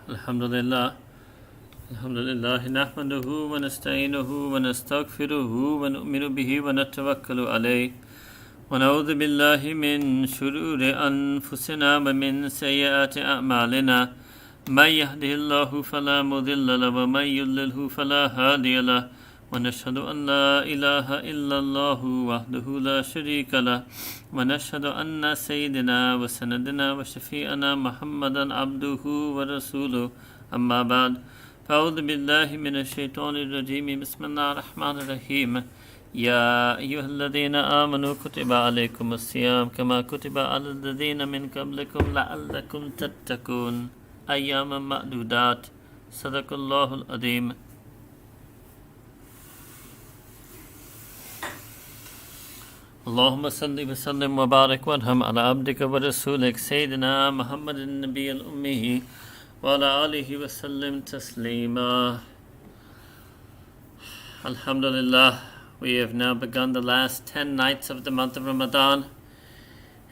Alhamdulillah. Alhamdulillah. Nahmaduhu wa nasta'inuhu wa nastaghfiruhu wa nu'minu bihi wa natawakkalu alayh. Wa na'udhu billahi min shururi anfusina wa min sayyiati a'malina. Man yahdihillahu fala mudilla lahu wa man yudlilhu fala hadiya lahu. ونشهد أن لا إله إلا الله وحده لا شريك له ونشهد أن سيدنا وسندنا وشفيعنا محمدا عبده ورسوله أما بعد فأعوذ بالله من الشيطان الرجيم بسم الله الرحمن الرحيم يا أيها الذين آمنوا كتب عليكم الصيام كما كتب على الذين من قبلكم لعلكم تتقون أياما معدودات صدق الله العظيم. اللهم صل وسلم وبارك وارحم على عبدك ورسولك سيدنا محمد النبي الأمي وعلى آله وسلم تسليما. Alhamdulillah, we have now begun the last 10 nights of the month of Ramadan,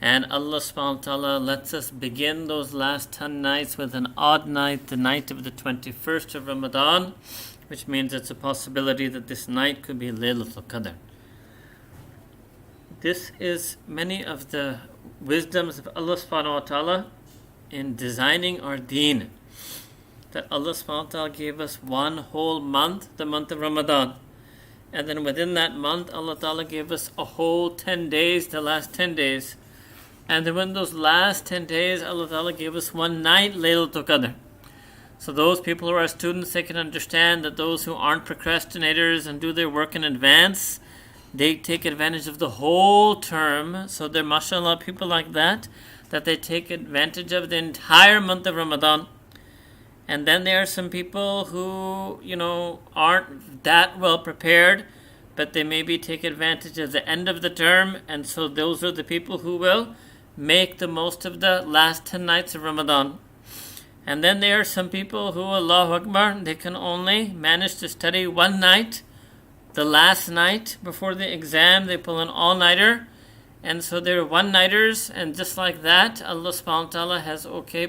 and Allah subhanahu wa ta'ala lets us begin those last 10 nights with an odd night, the night of the 21st of Ramadan, which means it's a possibility that this night could be Laylatul Qadr. This is many of the wisdoms of Allah subhanahu wa ta'ala in designing our deen. That Allah subhanahu wa ta'ala gave us one whole month, the month of Ramadan. And then within that month, Allah ta'ala gave us a whole 10 days, the last 10 days. And then when those last 10 days, Allah ta'ala gave us one night, Laylatul Qadr. So those people who are students, they can understand that those who aren't procrastinators and do their work in advance, they take advantage of the whole term. So they're mashallah people like that they take advantage of the entire month of Ramadan. And then there are some people who, aren't that well prepared, but they maybe take advantage of the end of the term. And so those are the people who will make the most of the last 10 nights of Ramadan. And then there are some people who, Allahu Akbar, they can only manage to study one night. The last night before the exam, they pull an all-nighter. And so they're one-nighters. And just like that, Allah subhanahu wa ta'ala has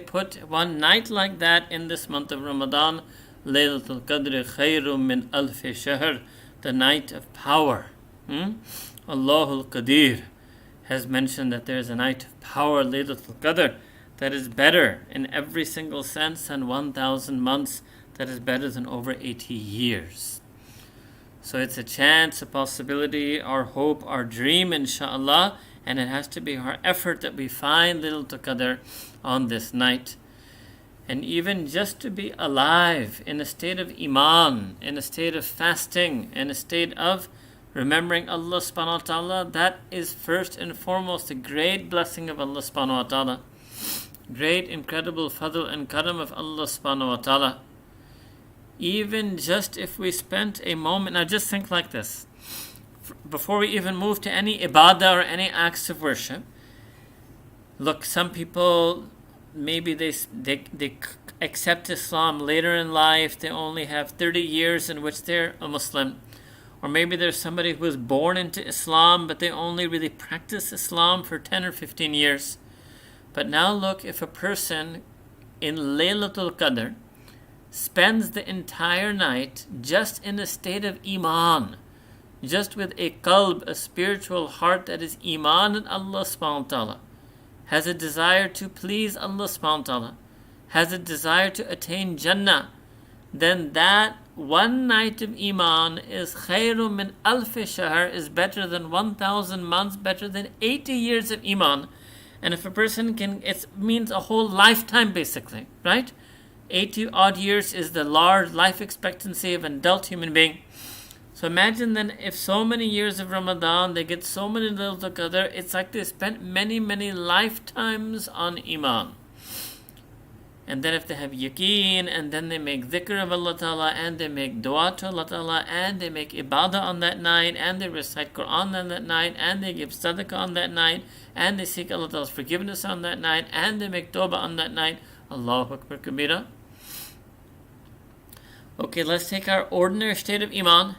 put one night like that in this month of Ramadan. Laylatul Qadr khayrum min alfi shahr. The night of power. Allahul Qadir has mentioned that there is a night of power, Laylatul Qadr, that is better in every single sense than 1,000 months. That is better than over 80 years. So it's a chance, a possibility, our hope, our dream, inshallah, and it has to be our effort that we find Laylatul Qadr on this night. And even just to be alive in a state of iman, in a state of fasting, in a state of remembering Allah subhanahu wa ta'ala, that is first and foremost a great blessing of Allah subhanahu wa ta'ala. Great, incredible fadl and karam of Allah subhanahu wa ta'ala. Even just if we spent a moment, now just think like this. Before we even move to any ibadah or any acts of worship, look, some people, maybe they accept Islam later in life. They only have 30 years in which they're a Muslim. Or maybe there's somebody who was born into Islam, but they only really practice Islam for 10 or 15 years. But now look, if a person in Laylatul Qadr spends the entire night just in a state of iman, just with a qalb, a spiritual heart that is iman in Allah subhanahu wa ta'ala, has a desire to please Allah subhanahu wa ta'ala, has a desire to attain Jannah, then that one night of iman is khayrum min alfi shahr, is better than 1,000 months, better than 80 years of iman. And if a person can, it means a whole lifetime basically, right? 80 odd years is the large life expectancy of an adult human being. So imagine then if so many years of Ramadan, they get so many Laylatul Qadr, it's like they spent many, many lifetimes on iman. And then if they have yaqeen, and then they make dhikr of Allah Ta'ala, and they make dua to Allah Ta'ala, and they make ibadah on that night, and they recite Quran on that night, and they give sadaqah on that night, and they seek Allah Ta'ala's forgiveness on that night, and they make tawbah on that night. Allahu Akbar Kabira. Okay, let's take our ordinary state of iman.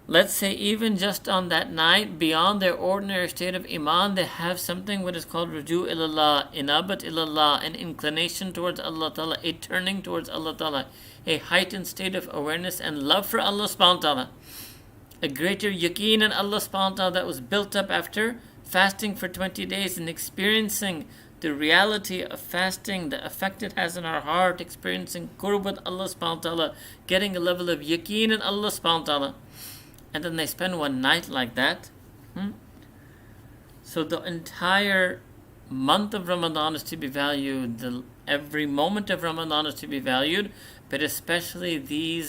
let's say even just on that night, beyond their ordinary state of iman, they have something what is called ruju ilallah, inabat ilallah, an inclination towards Allah Ta'ala, a turning towards Allah Ta'ala, a heightened state of awareness and love for Allah subhanahu wa ta'ala, a greater yaqeen in Allah subhanahu wa ta'ala that was built up after fasting for 20 days and experiencing the reality of fasting, the effect it has in our heart, experiencing qurb with Allah subhanahu wa ta'ala, getting a level of yaqeen in Allah subhanahu wa ta'ala. And then they spend one night like that. So the entire month of Ramadan is to be valued. Every moment of Ramadan is to be valued. But especially the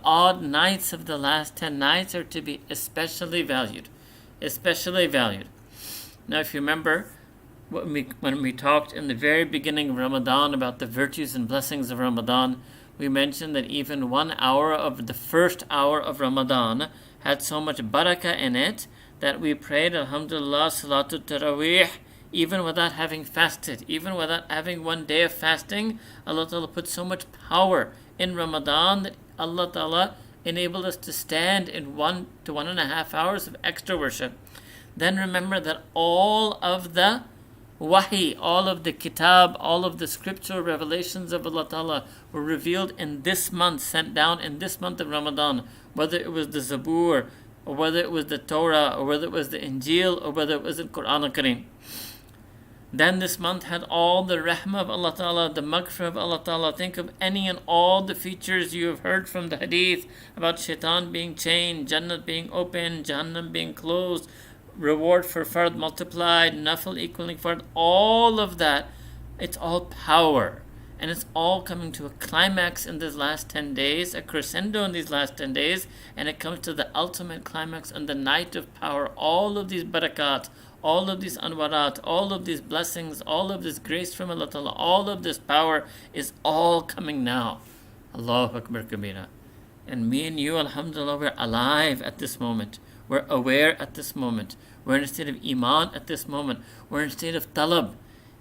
odd nights of the last 10 nights are to be especially valued. Especially valued. Now if you remember, when we talked in the very beginning of Ramadan about the virtues and blessings of Ramadan, we mentioned that even 1 hour of the first hour of Ramadan had so much barakah in it that we prayed Alhamdulillah Salatul Taraweeh even without having fasted, even without having 1 day of fasting. Allah Ta'ala put so much power in Ramadan that Allah Ta'ala enabled us to stand in 1 to 1.5 hours of extra worship. Then remember that all of the wahi, all of the kitab, all of the scriptural revelations of Allah Ta'ala were revealed in this month, sent down in this month of Ramadan, whether it was the Zabur, or whether it was the Torah, or whether it was the Injil, or whether it was the Quran al-Kareem. Then this month had all the rahmah of Allah Ta'ala, the maghfirah of Allah Ta'ala. Think of any and all the features you have heard from the hadith about shaitan being chained, Jannat being open, Jahannam being closed, reward for fard multiplied, nafil equaling fard, all of that, it's all power. And it's all coming to a climax in these last 10 days, a crescendo in these last 10 days, and it comes to the ultimate climax on the night of power. All of these barakat, all of these anwarat, all of these blessings, all of this grace from Allah Ta'ala, all of this power is all coming now. Allahu Akbar Kabira. And me and you, alhamdulillah, we're alive at this moment. We're aware at this moment. We're in a state of iman at this moment. We're in a state of talab.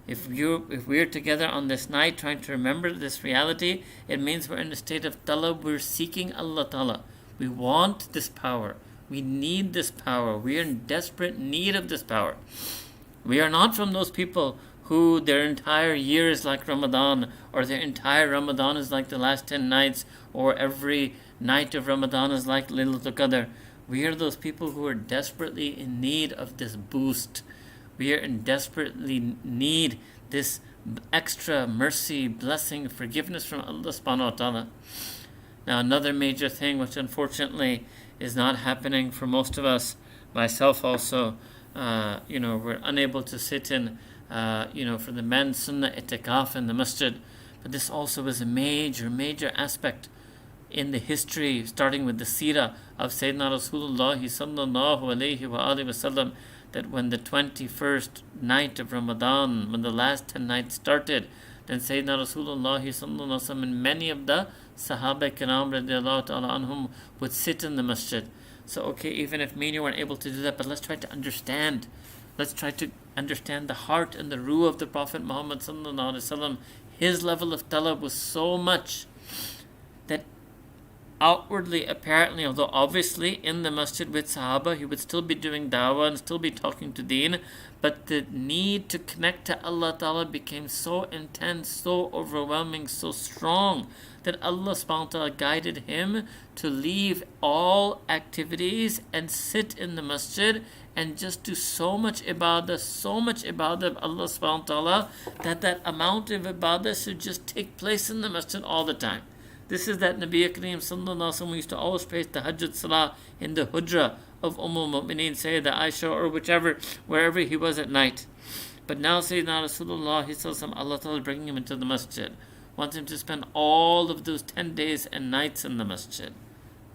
If we're together on this night trying to remember this reality, it means we're in a state of talab. We're seeking Allah Ta'ala. We want this power. We need this power. We are in desperate need of this power. We are not from those people who their entire year is like Ramadan, or their entire Ramadan is like the last 10 nights, or every night of Ramadan is like Laylatul Qadr. We are those people who are desperately in need of this boost. We are in desperately need this extra mercy, blessing, forgiveness from Allah subhanahu wa ta'ala. Now another major thing which unfortunately is not happening for most of us, myself also, we're unable to sit in, for the men, sunnah itikaf in the masjid. But this also is a major aspect in the history, starting with the seerah of Sayyidina Rasulullah sallallahu alayhi wa alihi wasallam, that when the 21st night of Ramadan, when the last 10 nights started, then Sayyidina Rasulullah sallallahu alayhi wa sallam and many of the Sahaba Kiram radiallahu ta'ala anhum would sit in the masjid. So okay, even if me and you weren't able to do that, but let's try to understand. Let's try to understand the heart and the ruh of the Prophet Muhammad sallallahu alayhi wa sallam. His level of talab was so much that outwardly, apparently, although obviously in the masjid with Sahaba, he would still be doing dawah and still be talking to deen, but the need to connect to Allah Ta'ala became so intense, so overwhelming, so strong, that Allah subhanahu wa ta'ala guided him to leave all activities and sit in the masjid and just do so much ibadah of Allah subhanahu wa ta'ala, that amount of ibadah should just take place in the masjid all the time. This is that Nabi Kareem sallallahu alaihi wasallam used to always pray tahajjud salah in the hujra of Mu'mineen, Sayyidah Aisha, or wherever he was at night. But now Sayyidina Rasulullah, Allah Ta'ala bringing him into the masjid, wants him to spend all of those 10 days and nights in the masjid.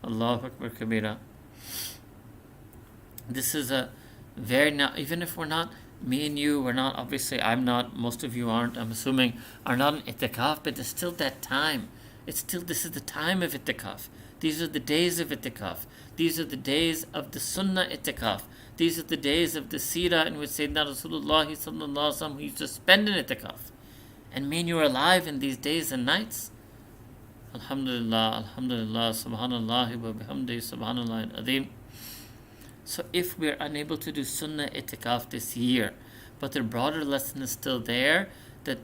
Allahu Akbar Kabira. This is a very, even if we're not, me and you, we're not, obviously I'm not, most of you aren't, I'm assuming, are not in itikaf, but it's still that time. This is the time of itikaf. These are the days of itikaf. These are the days of the sunnah itikaf. These are the days of the seerah in which Sayyidina Rasulullah sallallahu alaihi wasallam used to spend in itikaf. And me and you are alive in these days and nights. Alhamdulillah, Alhamdulillah, Subhanallah wa bihamdi, Subhanallah al-Azim. So if we're unable to do Sunnah itikaf this year, but the broader lesson is still there, that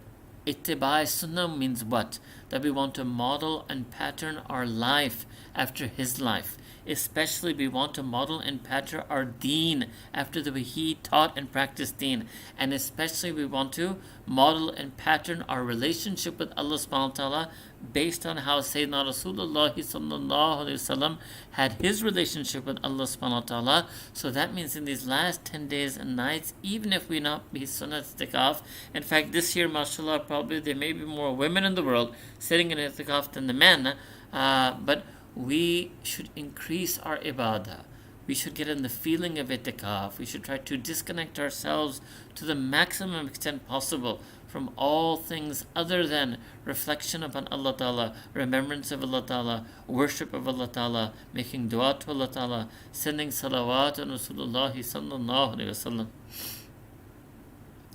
ittibai Sunnah means what? That we want to model and pattern our life after his life. Especially we want to model and pattern our deen after the way he taught and practiced deen. And especially we want to model and pattern our relationship with Allah subhanahu wa ta'ala based on how Sayyidina Rasulullah sallallahu alayhi wasallam had his relationship with Allah subhanahu wa ta'ala. So that means in these last 10 days and nights, even if we not be sunnah itikaf, in fact this year mashallah probably there may be more women in the world sitting in itikaf than the men, but we should increase our ibadah. We should get in the feeling of itikaf. We should try to disconnect ourselves to the maximum extent possible from all things other than reflection upon Allah Ta'ala, remembrance of Allah Ta'ala, worship of Allah Ta'ala, making dua to Allah Ta'ala, sending salawat on Rasulullah sallallahu alayhi wasallam.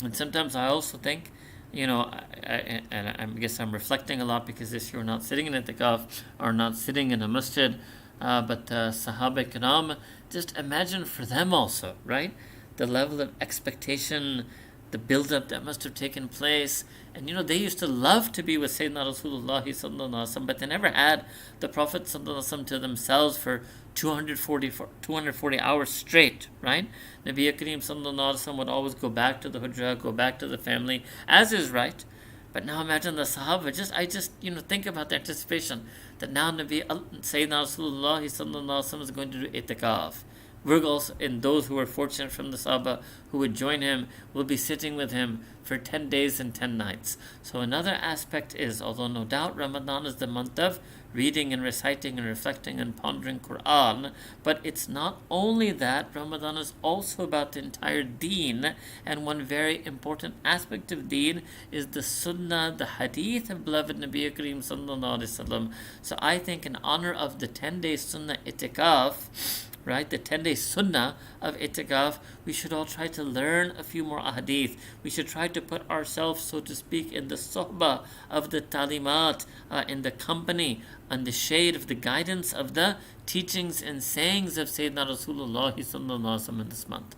And sometimes I also think, I guess I'm reflecting a lot because this year we're not sitting in itikaf or not sitting in a masjid, but Sahaba Kiram, just imagine for them also, right? The level of expectation, the build-up that must have taken place. And they used to love to be with Sayyidina Rasulullah sallallahu alaihi wasallam, but they never had the Prophet sallallahu alaihi wasallam to themselves for 240 hours straight, right? Nabi Kareem sallallahu alaihi wasallam would always go back to the hujrah, go back to the family, as is right. But now imagine the Sahaba, I just think about the anticipation that now Sayyidina Rasulullah sallallahu alaihi wasallam is going to do itikaf. We're also, and those who are fortunate from the Sahaba who would join him, will be sitting with him for 10 days and 10 nights. So another aspect is, although no doubt Ramadan is the month of reading and reciting and reflecting and pondering Quran, but it's not only that, Ramadan is also about the entire deen, and one very important aspect of deen is the sunnah, the hadith of beloved Nabi Kareem sallallahu alaihi wasallam. So I think in honor of the 10-day sunnah itikaf, right, the 10-day sunnah of itikaf, we should all try to learn a few more ahadith. We should try to put ourselves, so to speak, in the sohbah of the talimat, in the company, and the shade of the guidance of the teachings and sayings of Sayyidina Rasulullah sallallahu alaihi wasallam in this month.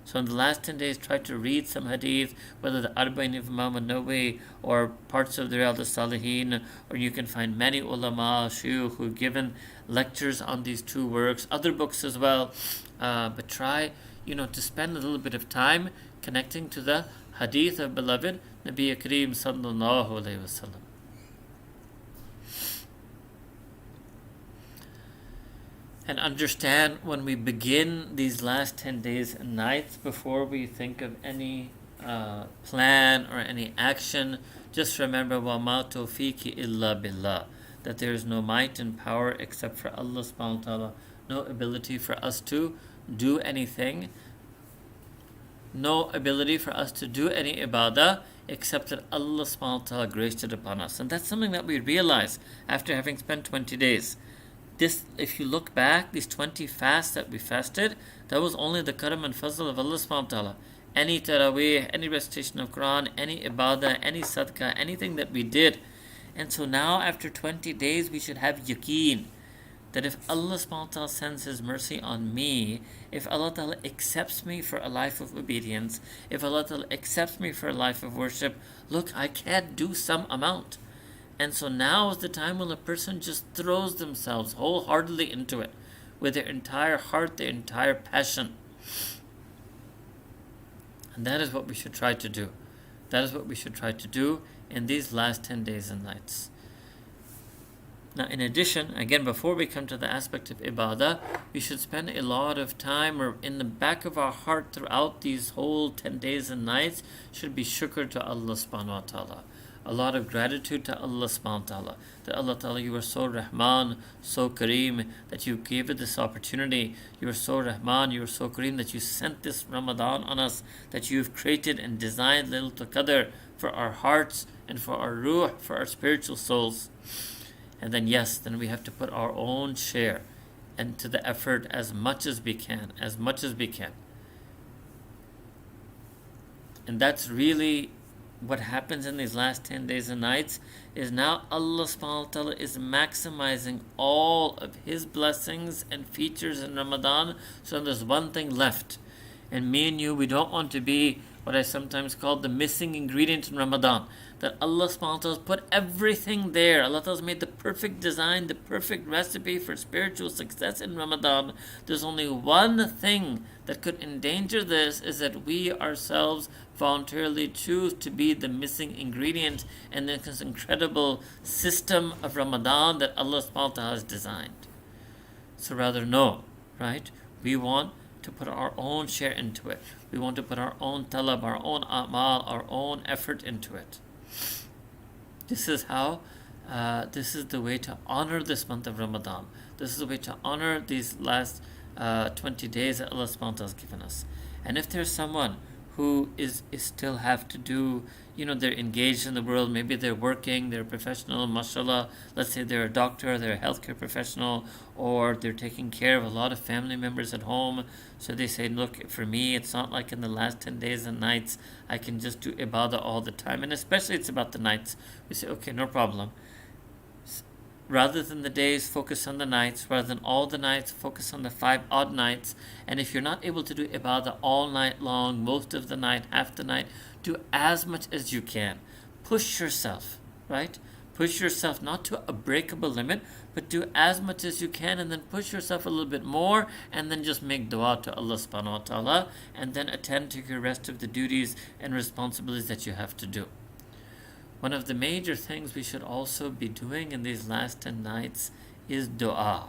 So in the last 10 days, try to read some hadith, whether the Arba'in of Imam an-Nawawi or parts of the Riyadh al-Salihin, or you can find many ulama, shuyukh who've given lectures on these two works, other books as well. But try, to spend a little bit of time connecting to the hadith of beloved Nabi Kareem sallallahu alayhi wasallam. And understand when we begin these last 10 days and nights, before we think of any plan or any action, just remember وَمَا تَوْفِيقِ إِلَّا بِاللَّهِ, that there is no might and power except for Allah subhanahu wa ta'ala, no ability for us to do anything, no ability for us to do any ibadah except that Allah subhanahu wa ta'ala graced it upon us. And that's something that we realize after having spent 20 days. This, if you look back, these 20 fasts that we fasted, that was only the karam and fazl of Allah subhanahu wa ta'ala. Any taraweeh, any recitation of Quran, any ibadah, any sadaqah, anything that we did. And so now after 20 days we should have yaqeen that if Allah subhanahu wa ta'ala sends His mercy on me, if Allah ta'ala accepts me for a life of obedience, if Allah ta'ala accepts me for a life of worship, look, I can't do some amount. And so now is the time when a person just throws themselves wholeheartedly into it, with their entire heart, their entire passion. And that is what we should try to do. That is what we should try to do in these last 10 days and nights. Now, in addition, again, before we come to the aspect of ibadah, we should spend a lot of time, or in the back of our heart throughout these whole 10 days and nights, should be shukr to Allah subhanahu wa ta'ala. A lot of gratitude to Allah subhanahu wa ta'ala. That Allah ta'ala, you are so Rahman, so Kareem, that you gave it this opportunity. You are so Rahman, you are so Kareem, that you sent this Ramadan on us, that you've created and designed Laylatul Qadr for our hearts and for our ruh, for our spiritual souls. And then then we have to put our own share into the effort as much as we can, And that's really what happens in these last 10 days and nights is now Allah subhanahu wa ta'ala is maximizing all of His blessings and features in Ramadan. So there's one thing left. And me and you, we don't want to be what I sometimes call the missing ingredient in Ramadan. That Allah subhanahu wa ta'ala has put everything there. Allah ta'ala has made the perfect design, the perfect recipe for spiritual success in Ramadan. There's only one thing that could endanger this, is that we ourselves voluntarily choose to be the missing ingredient in this incredible system of Ramadan that Allah subhanahu wa ta'ala has designed. So rather no, right? We want to put our own share into it. We want to put our own talab, our own amal, our own effort into it. This is how, this is the way to honor this month of Ramadan. This is the way to honor these last 20 days that Allah subhanahu wa ta'ala has given us. And if there's someone who is still have to do, they're engaged in the world, maybe they're working, they're a professional, mashallah, let's say they're a doctor, they're a healthcare professional, or they're taking care of a lot of family members at home. So they say, look, for me, it's not like in the last 10 days and nights, I can just do ibadah all the time. And especially it's about the nights. We say, okay, no problem. Rather than the days, focus on the nights. Rather than all the nights, focus on the 5 odd nights. And if you're not able to do ibadah all night long, most of the night, half the night, do as much as you can. Push yourself, right? Push yourself not to a breakable limit, but do as much as you can, and then push yourself a little bit more, and then just make dua to Allah subhanahu wa ta'ala, and then attend to your rest of the duties and responsibilities that you have to do. One of the major things we should also be doing in these last 10 nights is dua.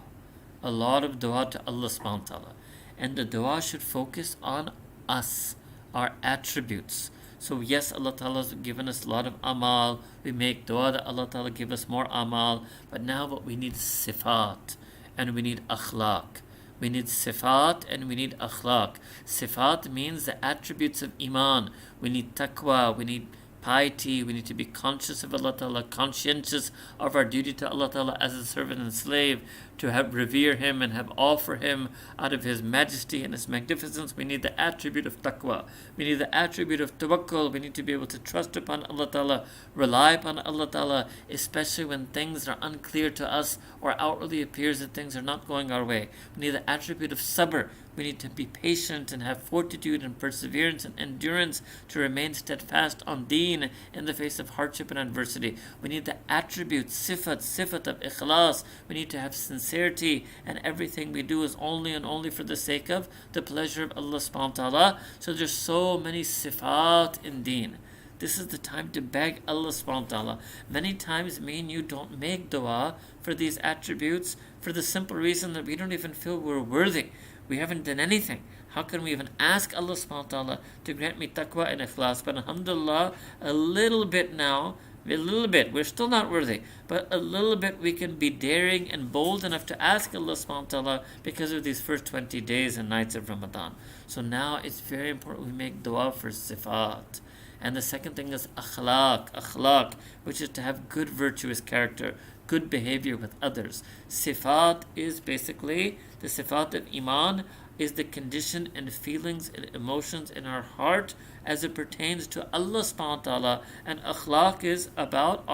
A lot of dua to Allah subhanahu wa ta'ala. And the dua should focus on us, our attributes. So yes, Allah ta'ala has given us a lot of amal. We make dua that Allah ta'ala give us more amal. But now what we need is sifat. And we need akhlaq. We need sifat and we need akhlaq. Sifat means the attributes of iman. We need taqwa. We need piety. We need to be conscious of Allah Ta'ala, conscientious of our duty to Allah Ta'ala as a servant and slave, to have revere Him and have awe for Him out of His majesty and His magnificence. We need the attribute of taqwa. We need the attribute of tawakkul. We need to be able to trust upon Allah Ta'ala, rely upon Allah Ta'ala, especially when things are unclear to us or outwardly appears that things are not going our way. We need the attribute of sabr. We need to be patient and have fortitude and perseverance and endurance to remain steadfast on deen in the face of hardship and adversity. We need the attribute, sifat of ikhlas. We need to have sincerity, and everything we do is only and only for the sake of the pleasure of Allah subhanahu wa ta'ala. So there's so many sifat in deen. This is the time to beg Allah subhanahu wa ta'ala. Many times me and you don't make dua for these attributes for the simple reason that we don't even feel we're worthy. We haven't done anything. How can we even ask Allah subhanahu wa ta'ala to grant me taqwa and ikhlas? But alhamdulillah, a little bit now, we're still not worthy, but a little bit we can be daring and bold enough to ask Allah subhanahu wa ta'ala because of these first 20 days and nights of Ramadan. So now it's very important we make dua for sifat. And the second thing is akhlaq, which is to have good virtuous character, good behavior with others. Sifat is basically, the sifat of iman is the condition and feelings and emotions in our heart as it pertains to Allah subhanahu wa ta'ala, and akhlaq is about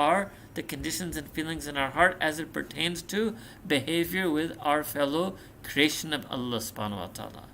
the conditions and feelings in our heart as it pertains to behavior with our fellow creation of Allah subhanahu wa ta'ala.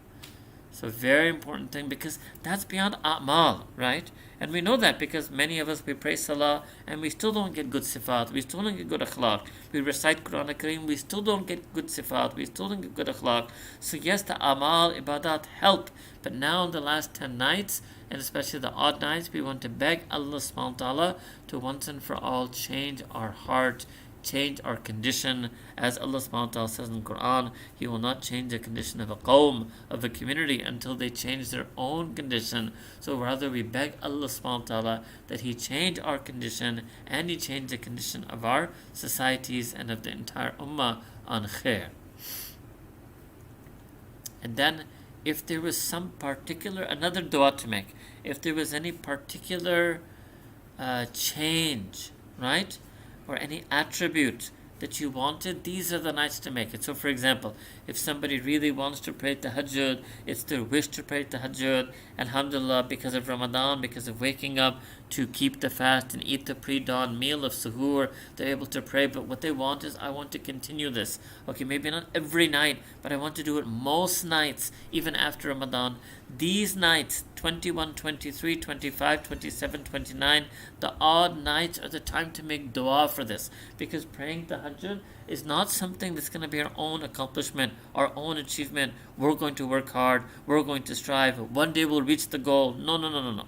So very important thing, because that's beyond a'mal, right? And we know that because many of us, we pray salah and we still don't get good sifat, we still don't get good akhlaq. We recite Quran Kareem, we still don't get good sifat, we still don't get good akhlaq. So yes, the amal, ibadat help, but now in the last 10 nights, and especially the odd nights, we want to beg Allah subhanahu wa ta'ala to once and for all change our heart, change our condition. As Allah subhanahu wa ta'ala says in the Quran, He will not change the condition of a qawm, of a community, until they change their own condition. So rather we beg Allah subhanahu wa ta'ala that He change our condition and He change the condition of our societies and of the entire ummah on khair. And then if there was some particular, another dua to make, if there was any particular change, right, or any attribute that you wanted, these are the nights to make it. So for example, if somebody really wants to pray tahajjud, it's their wish to pray tahajjud, alhamdulillah, because of Ramadan, because of waking up to keep the fast and eat the pre-dawn meal of suhoor, they're able to pray. But what they want is, I want to continue this. Okay, maybe not every night, but I want to do it most nights, even after Ramadan. These nights, 21, 23, 25, 27, 29, the odd nights are the time to make dua for this. Because praying tahajjud is not something that's going to be our own accomplishment, our own achievement. We're going to work hard, we're going to strive, one day we'll reach the goal. No, no, no, no, no.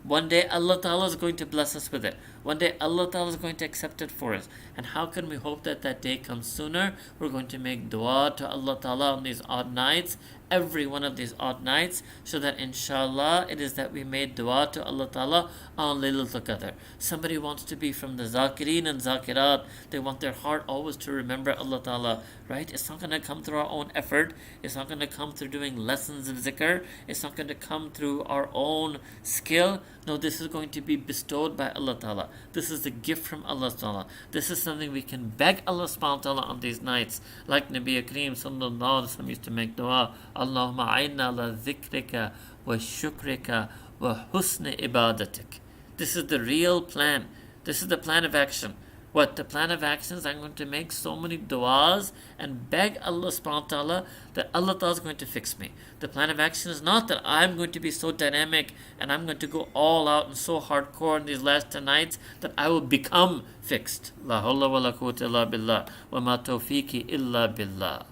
One day Allah Ta'ala is going to bless us with it. One day Allah Ta'ala is going to accept it for us. And how can we hope that that day comes sooner? We're going to make dua to Allah Ta'ala on these odd nights, every one of these odd nights, so that inshallah it is that we made dua to Allah Ta'ala on Laylatul Qadr. Somebody wants to be from the Zakireen and Zakirat. They want their heart always to remember Allah Ta'ala, right? It's not going to come through our own effort. It's not going to come through doing lessons of zikr. It's not going to come through our own skill. No, this is going to be bestowed by Allah Ta'ala. This is a gift from Allah Ta'ala. This is something we can beg Allah subhanahu wa ta'ala on these nights. Like Nabi Kareem sallallahu alaihi wasallam used to make dua, Allahumma a'inna ala dhikrika wa shukrika wa husni ibadatik. This is the real plan. This is the plan of action. What? The plan of action is, I'm going to make so many du'as and beg Allah subhanahu wa ta'ala that Allah ta'ala is going to fix me. The plan of action is not that I'm going to be so dynamic and I'm going to go all out and so hardcore in these last 10 nights that I will become fixed. La hawla wa la quwwata illa billah wa ma tawfiqi illa billah.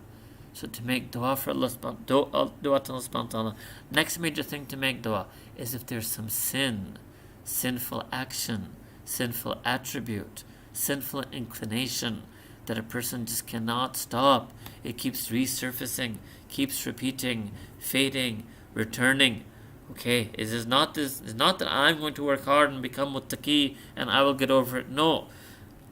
So to make dua for Allah subhanahu dua to Allah subhanahu wa ta'ala. Next major thing to make dua is if there's some sin, sinful action, sinful attribute, sinful inclination that a person just cannot stop. It keeps resurfacing, keeps repeating, fading, returning. Okay, it is not this. It's not that I'm going to work hard and become muttaqi and I will get over it. No,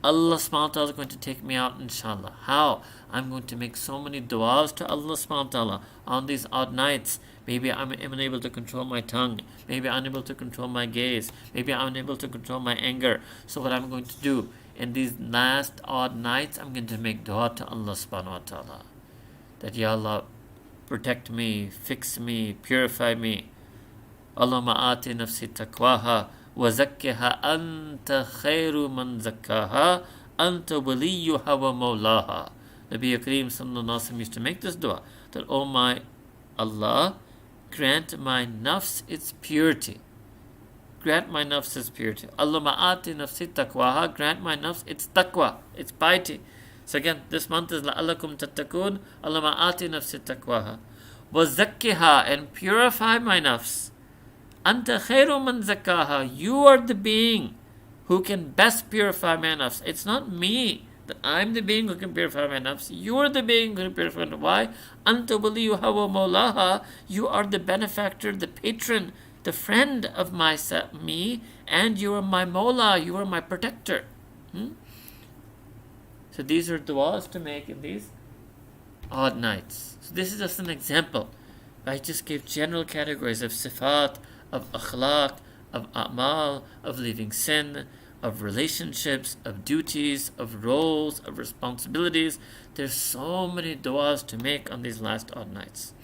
Allah subhanahu wa ta'ala is going to take me out, inshallah. How? I'm going to make so many du'as to Allah subhanahu wa ta'ala on these odd nights. Maybe I'm unable to control my tongue. Maybe I'm unable to control my gaze. Maybe I'm unable to control my anger. So what I'm going to do, in these last odd nights, I'm going to make dua to Allah subhanahu wa ta'ala. That, Ya Allah, protect me, fix me, purify me. Allahumma ati nafsi taqwaha wa zakkiha anta khairu man zakkaha anta waliyuha wa mawlaha. Nabi Kareem sallallahu alaihi wasallam used to make this dua, that, oh my Allah, grant my nafs its purity. Grant my nafs its purity. Allahumma ati nafsi taqwaha, grant my nafs its taqwa, its piety. So again, this month is la'allakum tattaqun. Allahumma ati nafsi taqwaha wa zakkiha, and purify my nafs. Anta khairu man zakkaha, you are the being who can best purify my nafs. It's not me that I'm the being who can purify my nafs. You are the being who can purify my nafs. Why? Anta waliyuha wa mawlaha, you are the benefactor, the patron, the friend of me, and you are my mawla, you are my protector. So these are du'as to make in these odd nights. So this is just an example. I just gave general categories of sifat, of akhlaq, of a'mal, of leaving sin, of relationships, of duties, of roles, of responsibilities. There's so many du'as to make on these last odd nights.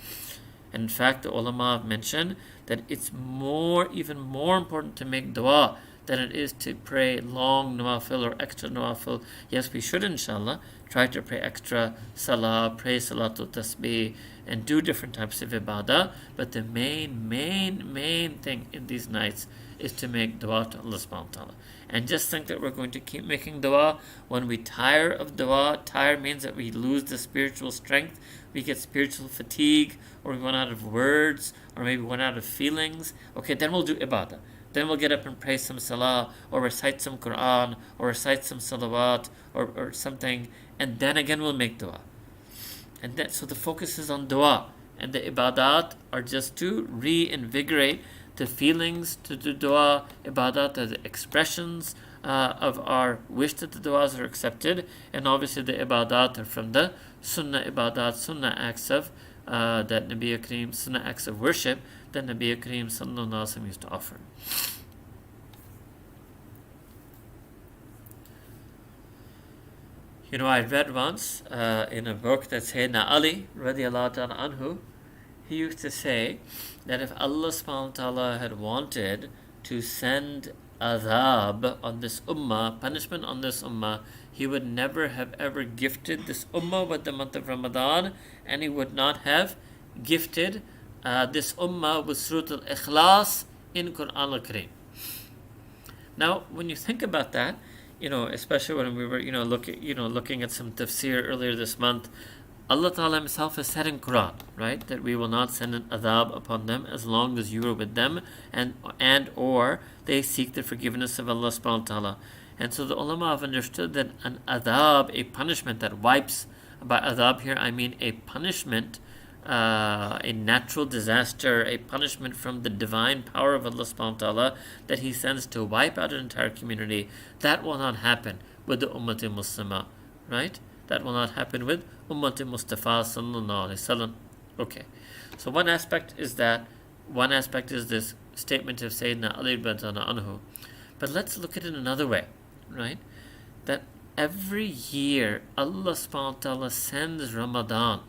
And in fact, the ulama have mentioned that it's even more important to make dua than it is to pray long nawafil or extra nawafil. Yes, we should, inshallah, try to pray extra salah, pray salatul tasbih, and do different types of ibadah. But the main thing in these nights is to make dua to Allah subhanahu wa ta'ala. And just think that we're going to keep making dua. When we tire of dua, tire means that we lose the spiritual strength, we get spiritual fatigue, or we run out of words, or maybe run out of feelings. Okay, then we'll do ibadah. Then we'll get up and pray some salah, or recite some Quran, or recite some salawat, or something, and then again we'll make dua. And then, so the focus is on dua, and the ibadat are just to reinvigorate the feelings, to do dua. Ibadat are the expressions of our wish that the duas are accepted, and obviously the ibadat are from the sunnah ibadat, sunnah acts of that Nabi Kareem, sunnah acts of worship that Nabi Kareem sallallahu alaihi wasallam used to offer. I read once in a book that Sayyidina Ali radiallahu ta'ala anhu, he used to say that if Allah subhanahu wa ta'ala had wanted to send azab on this ummah, punishment on this ummah, he would never have ever gifted this ummah with the month of Ramadan, and he would not have gifted this ummah with Surat al-Ikhlas in Quran al-Kareem. Now, when you think about that, especially when we were, looking at some tafsir earlier this month, Allah Ta'ala Himself has said in Quran, right, that we will not send an adhab upon them as long as you are with them and or they seek the forgiveness of Allah Subhanahu wa Ta'ala. And so the ulama have understood that an adhab, a punishment that wipes, by adhab here I mean a punishment, a natural disaster, a punishment from the divine power of Allah Subhanahu wa Ta'ala that He sends to wipe out an entire community, that will not happen with the Ummati Muslimah, right? That will not happen with Ummati Mustafa Sallallahu Alaihi Wasallam. Okay, so one aspect is this statement of Sayyidina Ali radiallahu anhu. But let's look at it another way, right? That every year Allah subhanahu wa ta'ala sends Ramadan.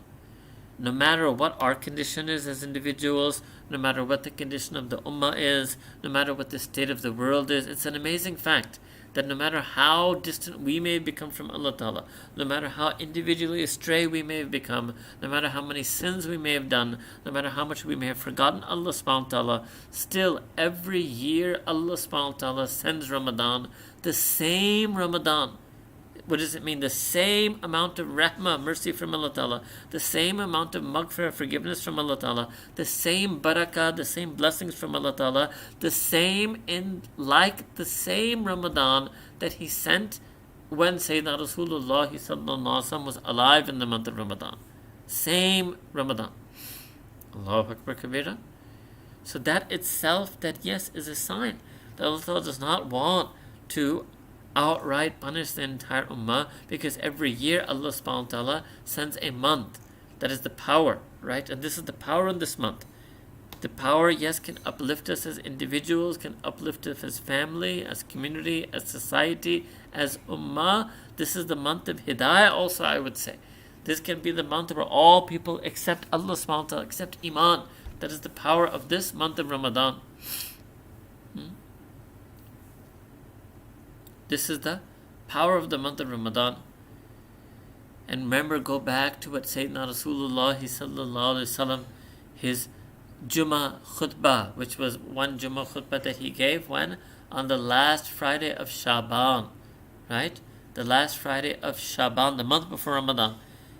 No matter what our condition is as individuals, no matter what the condition of the ummah is, no matter what the state of the world is, it's an amazing fact that no matter how distant we may have become from Allah Ta'ala, no matter how individually astray we may have become, no matter how many sins we may have done, no matter how much we may have forgotten Allah Subhanahu wa Ta'ala, still every year Allah Subhanahu wa Ta'ala sends Ramadan, the same Ramadan. What does it mean? The same amount of rahmah, mercy from Allah Ta'ala, the same amount of maghfirah, forgiveness from Allah Ta'ala, the same barakah, the same blessings from Allah Ta'ala, the same Ramadan that He sent when Sayyidina Rasulullah Sallallahu Alaihi Wasallam was alive in the month of Ramadan. Same Ramadan. Allahu Akbar Kabira. So that itself, yes, is a sign that Allah Ta'ala does not want to outright punish the entire ummah, because every year Allah subhanahu wa ta'ala sends a month. That is the power, right? And this is the power in this month. The power, yes, can uplift us as individuals, can uplift us as family, as community, as society, as ummah. This is the month of hidayah also, I would say. This can be the month where all people accept Allah subhanahu wa ta'ala, accept iman. That is the power of this month of Ramadan. This is the power of the month of Ramadan. And remember, go back to what Sayyidina Rasulullah Sallallahu Alaihi Wasallam, his Jummah khutbah, which was one Jummah khutbah that he gave when? On the last Friday of Shaban, right? The last Friday of Shaban, the month before Ramadan.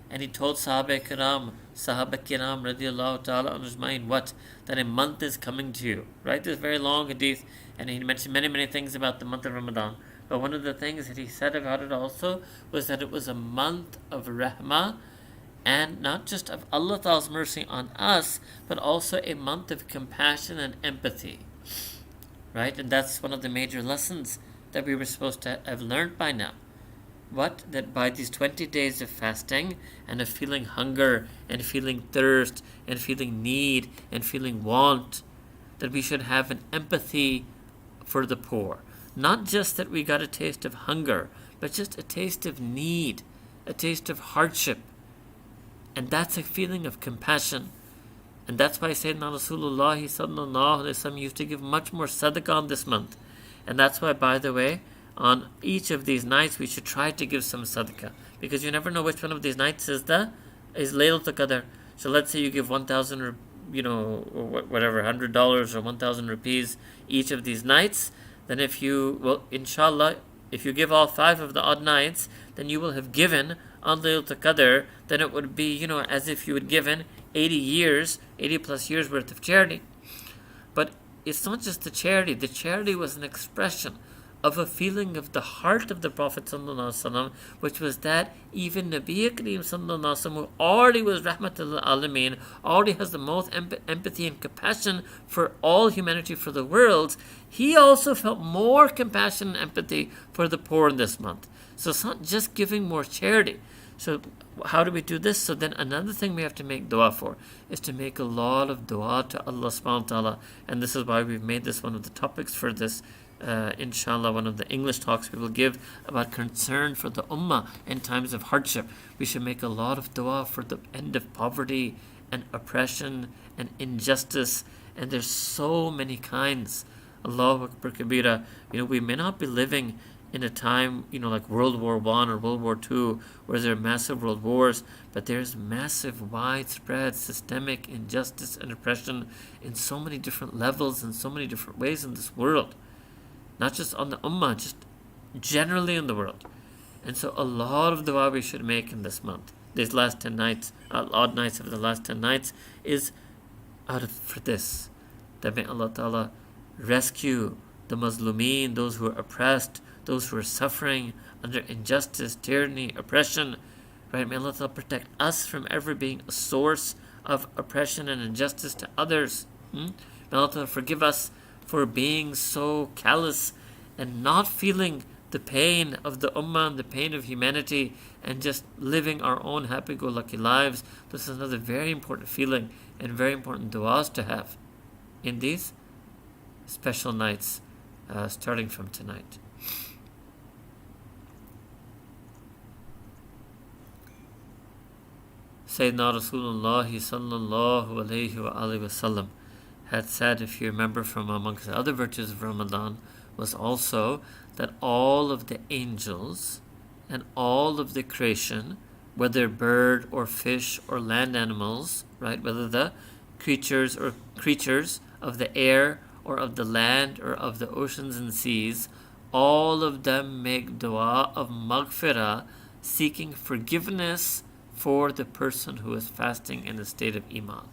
And he told Sahaba Kiram radiallahu ta'ala anjma'in, what? That a month is coming to you, right? This very long hadith, and he mentioned many, many things about the month of Ramadan. But one of the things that he said about it also was that it was a month of rahmah, and not just of Allah Ta'ala's mercy on us, but also a month of compassion and empathy. Right? And that's one of the major lessons that we were supposed to have learned by now. What? That by these 20 days of fasting and of feeling hunger and feeling thirst and feeling need and feeling want, that we should have an empathy for the poor. Not just that we got a taste of hunger, but just a taste of need, a taste of hardship. And that's a feeling of compassion. And that's why Sayyidina Rasulullah Sallallahu Alaihi Wasallam used to give much more sadaqah on this month. And that's why, by the way, on each of these nights we should try to give some sadaqah, because you never know which one of these nights is Laylatul Qadr. So let's say you give 1,000, or whatever, $100 or 1,000 rupees each of these nights. Then inshallah, if you give all 5 of the odd nights, then you will have given on Laylatul Qadr, then it would be, as if you had given 80 plus years worth of charity. But it's not just the charity. The charity was an expression of a feeling of the heart of the Prophet ﷺ, which was that even Nabi Kareem ﷺ, who already was Rahmatul Alameen, already has the most empathy and compassion for all humanity, for the world, he also felt more compassion and empathy for the poor in this month. So it's not just giving more charity. So how do we do this? So then another thing we have to make dua for is to make a lot of dua to Allah subhanahu wa ta'ala. And this is why we've made this one of the topics for this inshallah, one of the English talks we will give about concern for the ummah in times of hardship. We should make a lot of dua for the end of poverty and oppression and injustice. And there's so many kinds. Allahu Akbar Kabira. We may not be living in a time, like World War I or World War II, where there are massive world wars, but there's massive, widespread, systemic injustice and oppression in so many different levels and so many different ways in this world. Not just on the ummah, just generally in the world. And so a lot of dua we should make in this month, these last 10 nights, odd nights of the last 10 nights, is for this, that may Allah Ta'ala rescue the Muslimin, those who are oppressed, those who are suffering under injustice, tyranny, oppression. Right? May Allah Ta'ala protect us from ever being a source of oppression and injustice to others. May Allah Ta'ala forgive us for being so callous and not feeling the pain of the ummah and the pain of humanity and just living our own happy-go-lucky lives. This is another very important feeling and very important du'as to have in these special nights, starting from tonight. Sayyidina Rasulullah sallallahu alayhi wa alihi wasallam had said, if you remember from amongst the other virtues of Ramadan, was also that all of the angels and all of the creation, whether bird or fish or land animals, right, whether the creatures of the air or of the land or of the oceans and seas, all of them make dua of maghfirah, seeking forgiveness for the person who is fasting in a state of iman.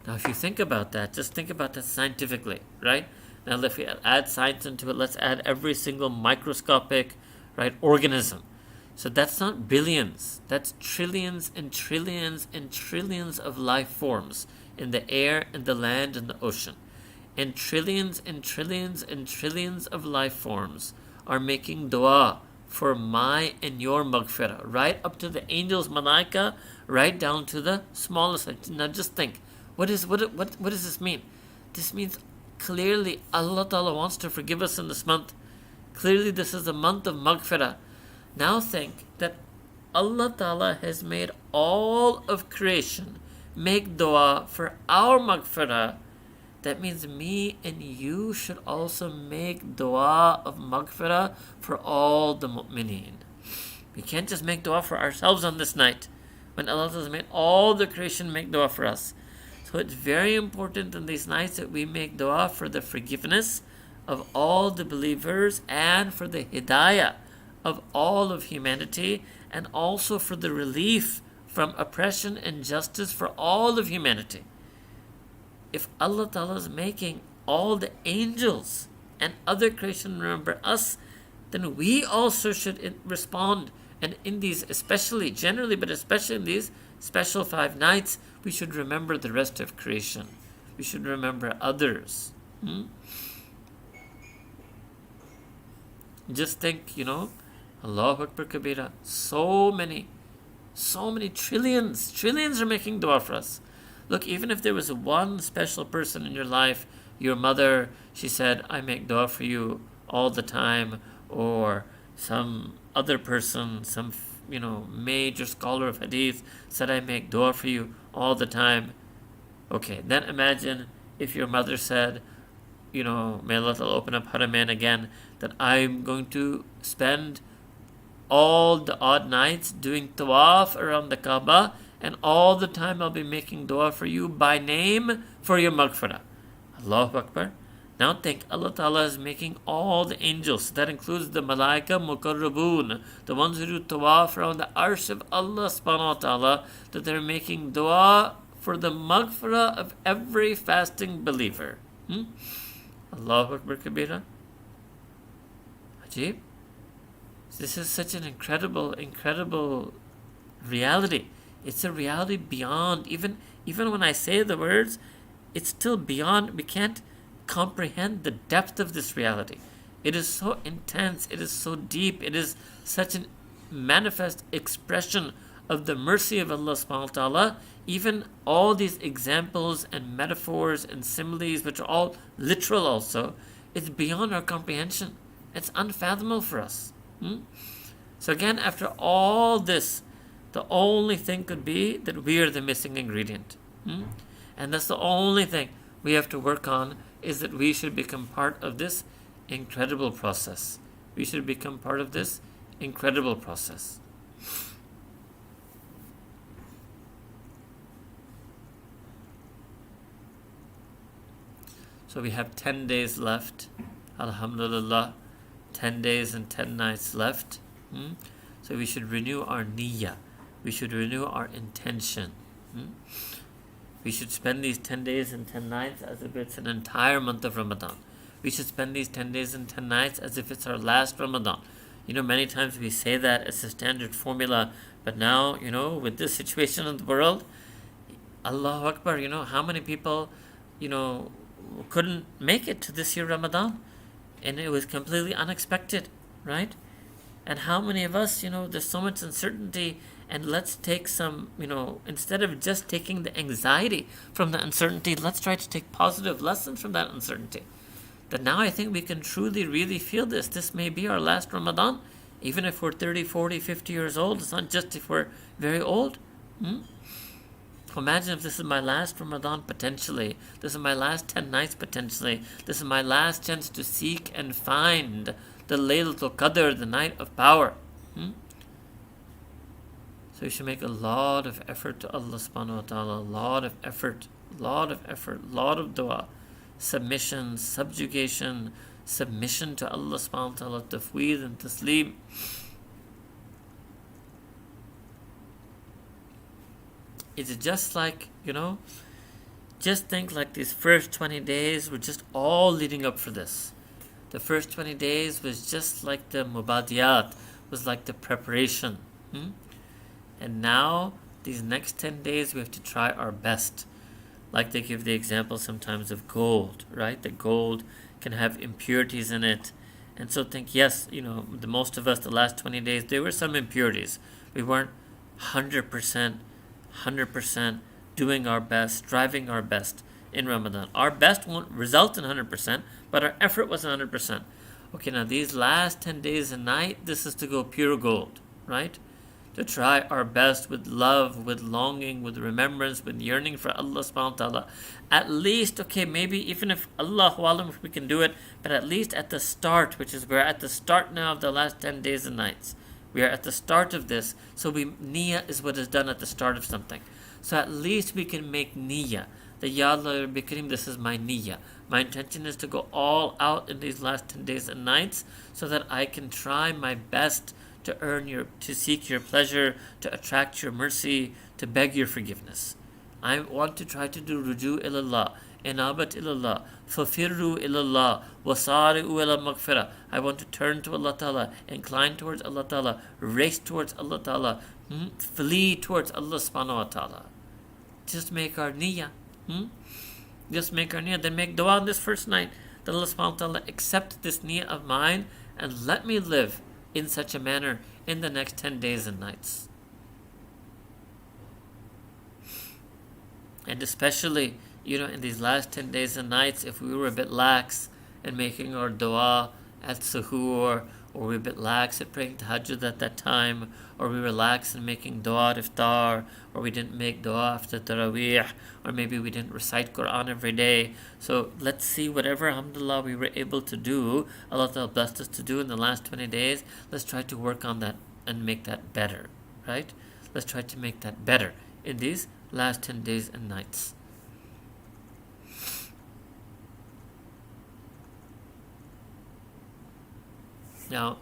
Now, if you think about that, just think about that scientifically, right? Now, if we add science into it, let's add every single microscopic, right, organism. So that's not billions, that's trillions and trillions and trillions of life forms in the air and the land and the ocean. And trillions and trillions and trillions of life forms are making dua for my and your maghfirah, right up to the angels, malaika, right down to the smallest. Now just think, what does this mean? This means clearly Allah Ta'ala wants to forgive us in this month. Clearly this is the month of maghfirah. Now think that Allah Ta'ala has made all of creation make dua for our maghfirah. That means me and you should also make dua of maghfirah for all the mu'mineen. We can't just make dua for ourselves on this night when Allah has made all the creation make dua for us. So it's very important in these nights that we make dua for the forgiveness of all the believers and for the hidayah of all of humanity, and also for the relief from oppression and justice for all of humanity. If Allah Ta'ala is making all the angels and other creation remember us, then we also should respond. And in these, especially, generally, but especially in these special 5 nights, we should remember the rest of creation. We should remember others. Just think, Allahu Akbar Kabira, so many trillions are making dua for us. Look, even if there was one special person in your life, your mother, she said, I make dua for you all the time, or some other person, some major scholar of hadith said, I make dua for you all the time. Okay, then imagine if your mother said, may Allah open up Haramain again, that I'm going to spend all the odd nights doing tawaf around the Kaaba, and all the time I'll be making dua for you by name for your maghfirah. Allahu Akbar. Now think, Allah Ta'ala is making all the angels, that includes the malaika muqarrabun, the ones who do tawaf around the arsh of Allah subhanahu wa ta'ala, that they're making dua for the maghfirah of every fasting believer. Allahu Akbar Kabira. Ajib. This is such an incredible reality. It's a reality beyond, even when I say the words, it's still beyond, we can't comprehend the depth of this reality. It is so intense, it is so deep, it is such a manifest expression of the mercy of Allah subhanahu wa ta'ala. Even all these examples and metaphors and similes, which are all literal also, It's beyond our comprehension. It's unfathomable for us. So again, after all this, the only thing could be that we are the missing ingredient. And that's the only thing we have to work on, is that we should become part of this incredible process. We should become part of this incredible process. So we have 10 days left. Alhamdulillah. 10 days and 10 nights left. So we should renew our niyyah. We should renew our intention. We should spend these 10 days and 10 nights as if it's an entire month of Ramadan. We should spend these 10 days and 10 nights as if it's our last Ramadan. Many times we say that as a standard formula, but now, with this situation in the world, Allahu Akbar, how many people, couldn't make it to this year Ramadan? And it was completely unexpected, right? And how many of us, there's so much uncertainty, and let's take some, instead of just taking the anxiety from the uncertainty, let's try to take positive lessons from that uncertainty. That now I think we can truly, really feel this. This may be our last Ramadan, even if we're 30, 40, 50 years old. It's not just if we're very old. Imagine if this is my last Ramadan potentially. This is my last 10 nights potentially. This is my last chance to seek and find the Laylatul Qadr, the night of power. So you should make a lot of effort to Allah subhanahu wa ta'ala. A lot of effort, lot of dua. Submission, subjugation, submission to Allah subhanahu wa ta'ala, tafweed and taslim. It's just like, just think like these first 20 days were just all leading up for this. The first 20 days was just like the mubadiyat, was like the preparation. And now, these next 10 days, we have to try our best. Like they give the example sometimes of gold, right? That gold can have impurities in it. And so think, yes, the most of us, the last 20 days, there were some impurities. We weren't 100% doing our best, striving our best in Ramadan. Our best won't result in 100%, but our effort was 100%. Okay, now these last 10 days and night, this is to go pure gold, right? To try our best with love, with longing, with remembrance, with yearning for Allah subhanahu wa ta'ala. At least, okay, maybe even if Allahu Alam, if we can do it, but at least at the start, which is we're at the start now of the last 10 days and nights. We are at the start of this. So niyyah is what is done at the start of something. So at least we can make niyyah. That Ya Allah, Rabbi Kareem, this is my niyyah. My intention is to go all out in these last 10 days and nights so that I can try my best to seek your pleasure, to attract your mercy, to beg your forgiveness. I want to try to do ruju ilallah, inabat ilallah, fafirru ilallah, wasari'u ila maghfirah. I want to turn to Allah Ta'ala, incline towards Allah Ta'ala, race towards Allah Ta'ala, flee towards Allah Subhanahu wa Ta'ala. Just make our niyyah. Just make our niyyah. Then make dua on this first night. That Allah Subhanahu wa Ta'ala accept this niyyah of mine and let me live in such a manner in the next 10 days and nights. And especially, in these last 10 days and nights, if we were a bit lax in making our dua at suhoor, or we were a bit lax at praying tahajjud at that time, or we were lax in making dua at iftar, or we didn't make dua after taraweeh, or maybe we didn't recite Quran every day. So let's see, whatever, alhamdulillah, we were able to do, Allah Ta'ala blessed us to do in the last 20 days, let's try to work on that and make that better, right? Let's try to make that better in these last 10 days and nights. Now,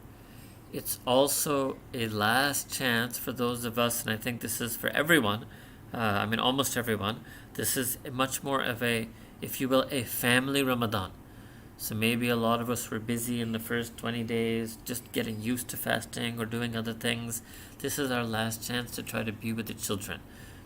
it's also a last chance for those of us, and I think this is for everyone, almost everyone, this is much more of a, if you will, a family Ramadan. So maybe a lot of us were busy in the first 20 days, just getting used to fasting or doing other things. This is our last chance to try to be with the children,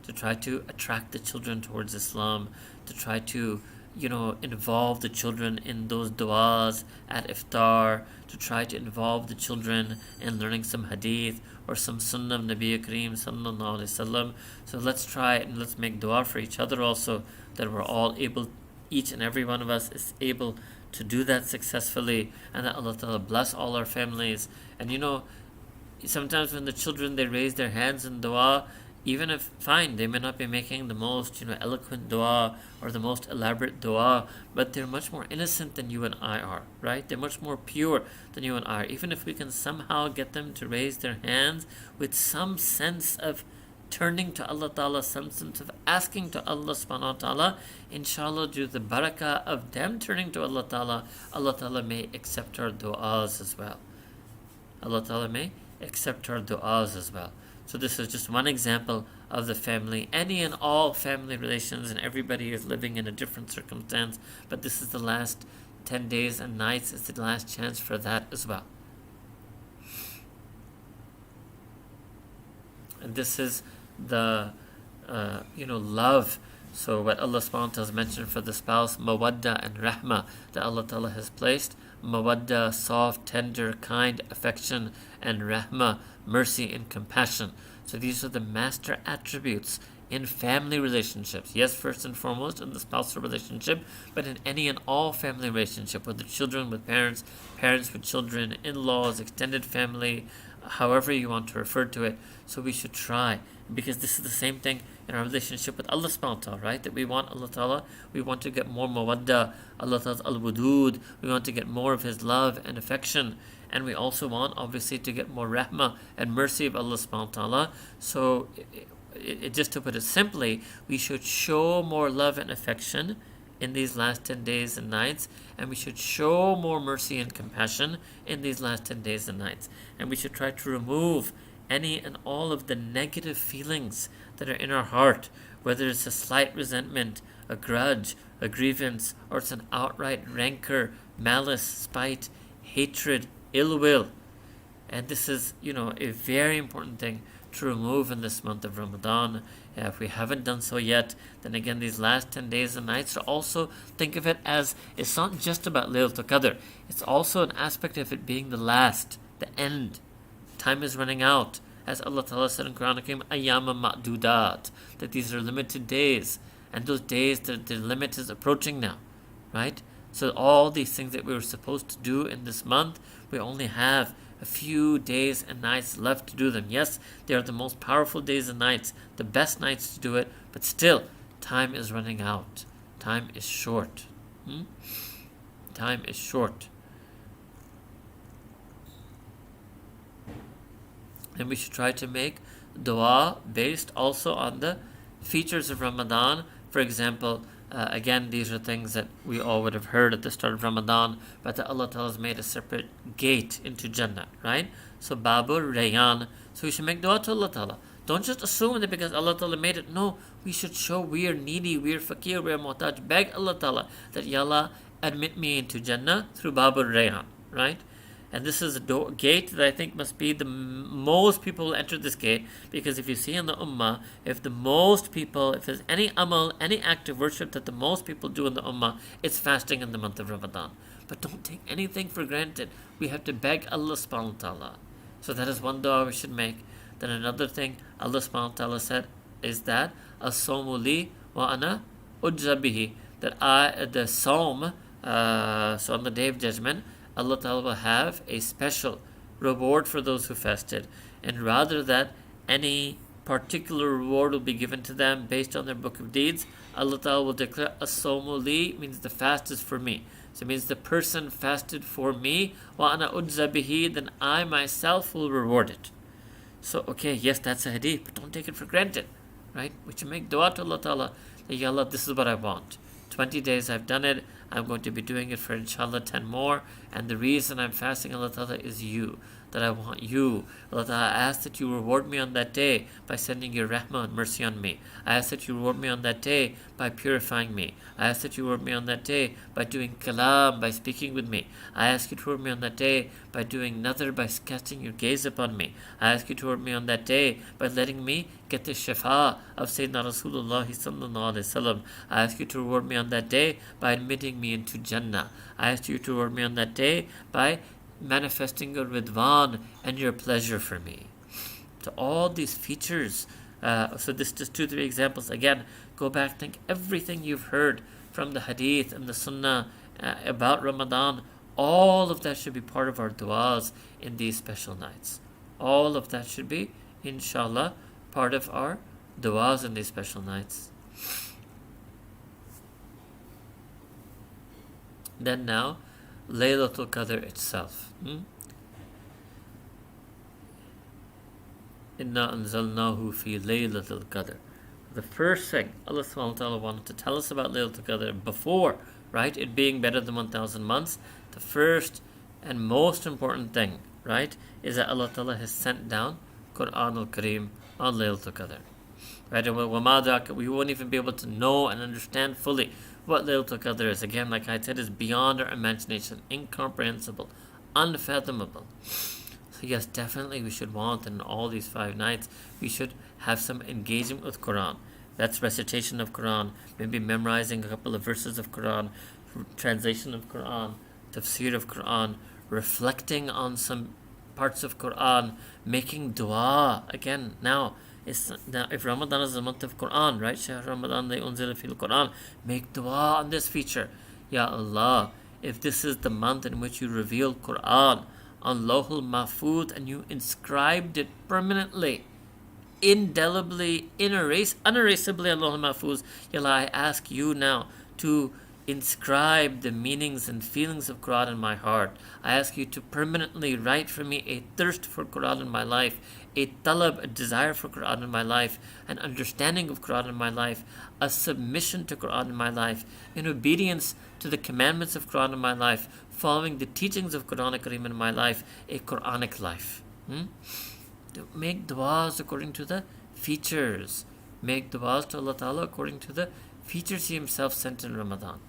to try to attract the children towards Islam, to try to involve the children in those du'as at iftar, to try to involve the children in learning some hadith or some sunnah of Nabi Kareem sallallahu alaihi wasallam. So let's try and let's make dua for each other also, that we're all able, each and every one of us is able to do that successfully, and that Allah Ta'ala bless all our families. And sometimes when the children, they raise their hands in dua, even if fine, they may not be making the most eloquent dua or the most elaborate dua, but they're much more innocent than you and I are, right? They're much more pure than you and I are. Even if we can somehow get them to raise their hands with some sense of turning to Allah Ta'ala, some sense of asking to Allah subhanahu wa ta'ala, inshallah, due to the barakah of them turning to Allah Ta'ala may accept our du'as as well. Allah Ta'ala may accept our du'as as well. So this is just one example of the family. Any and all family relations, and everybody is living in a different circumstance, but this is the last 10 days and nights. It's the last chance for that as well. And this is the love. So what Allah subhanahu wa ta'ala has mentioned for the spouse, mawadda and rahma, that Allah ta'ala has placed. Mawadda, soft, tender, kind affection, and rahma, mercy and compassion. So these are the master attributes in family relationships. Yes, first and foremost in the spousal relationship, but in any and all family relationship, whether children with parents, parents with children, in-laws, extended family, however you want to refer to it. So we should try, because this is the same thing in our relationship with Allah subhanahu wa ta'ala, right? That we want Allah ta'ala, we want to get more mawadda, Allah ta'ala's al-wudud, we want to get more of His love and affection, and we also want obviously to get more rahmah and mercy of Allah subhanahu wa ta'ala. So just to put it simply, we should show more love and affection in these last 10 days and nights, and we should show more mercy and compassion in these last 10 days and nights, and we should try to remove any and all of the negative feelings that are in our heart, whether it's a slight resentment, a grudge, a grievance, or it's an outright rancor, malice, spite, hatred, ill will. And this is, a very important thing to remove in this month of Ramadan. If we haven't done so yet, then again, these last 10 days and nights, to also think of it as, it's not just about Laylatul Qadr, it's also an aspect of it being the last, the end. Time is running out. As Allah Ta'ala said in Quran Hakim, ayyama ma'dudat, that these are limited days, and those days, the limit is approaching now, right? So all these things that we were supposed to do in this month, we only have a few days and nights left to do them. Yes, they are the most powerful days and nights, the best nights to do it, but still, time is running out. Time is short. Time is short. And we should try to make dua based also on the features of Ramadan. For example, again, these are things that we all would have heard at the start of Ramadan, but that Allah Ta'ala has made a separate gate into Jannah, right? So, Babur Rayyan. So we should make dua to Allah Ta'ala. Don't just assume that because Allah Ta'ala made it. No, we should show we are needy, we are fakir, we are muhtaj. Beg Allah Ta'ala that, Ya Allah, admit me into Jannah through Babur Rayyan, right? And this is a gate that I think must be the most people will enter this gate, because if you see in the ummah, if there's any amal, any act of worship that the most people do in the ummah, it's fasting in the month of Ramadan. But don't take anything for granted. We have to beg Allah subhanahu wa ta'ala. So that is one dua we should make. Then another thing Allah subhanahu wa ta'ala said is that as-sawmu li wa ana ujza bihi, that the Sawm, so on the Day of Judgment, Allah Ta'ala will have a special reward for those who fasted, and rather that any particular reward will be given to them based on their book of deeds, Allah Ta'ala will declare as-sawmu li, means the fast is for me. So it means the person fasted for me, wa ana udza bihi, then I myself will reward it. So okay, yes, that's a hadith, but don't take it for granted, right? We should make dua to Allah Ta'ala, that, Ya Allah, this is what I want. 20 days I've done it, I'm going to be doing it for inshallah 10 more, and the reason I'm fasting, Allah Ta'ala, is you, that I want you. Allah Ta'ala, I ask that you reward me on that day by sending your rahmah and mercy on me. I ask that you reward me on that day by purifying me. I ask that you reward me on that day by doing kalam, by speaking with me. I ask you to reward me on that day by doing nadhr, by casting your gaze upon me. I ask you to reward me on that day by letting me get the shafa of Sayyidina Rasulullah sallallahu alaihi wasallam. I ask you to reward me on that day by admitting me into Jannah. I ask you to reward me on that day by manifesting your ridwan and your pleasure for me. So all these features, so this just 2-3 examples. Again, go back, think everything you've heard from the hadith and the sunnah about Ramadan, all of that should be part of our du'as in these special nights. All of that should be, inshallah, part of our du'as in these special nights. Then now, Laylatul Qadr itself. Inna anzalnahu fi Laylatul Qadr. The first thing Allah subhanahu wa ta'ala wanted to tell us about Laylatul Qadr before, right, it being better than 1,000 months, the first and most important thing, right, is that Allah ta'ala has sent down Quran al-Kareem on Laylatul Qadr. Right, and we won't even be able to know and understand fully what Laylatul Qadr is. Again, like I said, is beyond our imagination, incomprehensible, unfathomable. So yes, definitely we should want in all these 5 nights, we should have some engagement with Quran. That's recitation of Quran, maybe memorizing a couple of verses of Quran, translation of Quran, tafsir of Quran, reflecting on some parts of Quran, making dua. Again, now, if Ramadan is the month of Quran, right? Shahr Ramadan li unzila fil Quran. Make dua on this feature. Ya Allah, if this is the month in which you revealed Quran on Lawhul Mahfuz and you inscribed it permanently, indelibly, unerasably on Lawhul Mahfuz, Ya Allah, I ask you now to inscribe the meanings and feelings of Quran in my heart. I ask you to permanently write for me a thirst for Quran in my life, a talab, a desire for Quran in my life, an understanding of Quran in my life, a submission to Quran in my life, in obedience to the commandments of Quran in my life, following the teachings of Quran Kareem in my life, a Quranic life. Make du'as according to the features. Make du'as to Allah Ta'ala according to the features He Himself sent in Ramadan.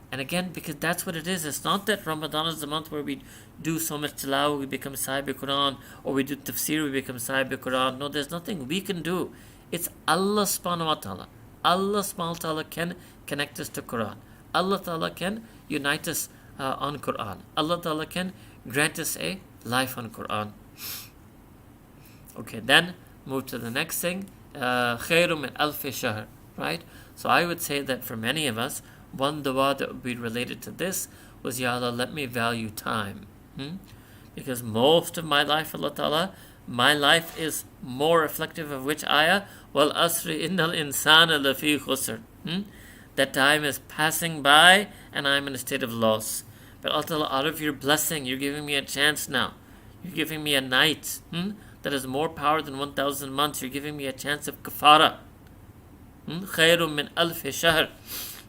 And again, because that's what it is. It's not that Ramadan is the month where we do so much tilawah, we become Sahib Quran, or we do tafsir, we become Sahib Quran. No, there's nothing we can do. It's Allah subhanahu wa ta'ala. Allah subhanahu wa ta'ala can connect us to Quran. Allah ta'ala can unite us on Quran. Allah ta'ala can grant us a life on Quran. Okay, then move to the next thing. Khairum min alfi shahr. Right? So I would say that for many of us, one dua that would be related to this was, Ya Allah, let me value time. Because most of my life, Allah Ta'ala, my life is more reflective of which ayah? Wal asri innal insana lafi khusr. That time is passing by and I'm in a state of loss. But Allah Ta'ala, out of your blessing, you're giving me a chance now. You're giving me a night that has more power than 1,000 months. You're giving me a chance of kafara. Khairum min alfi shahr.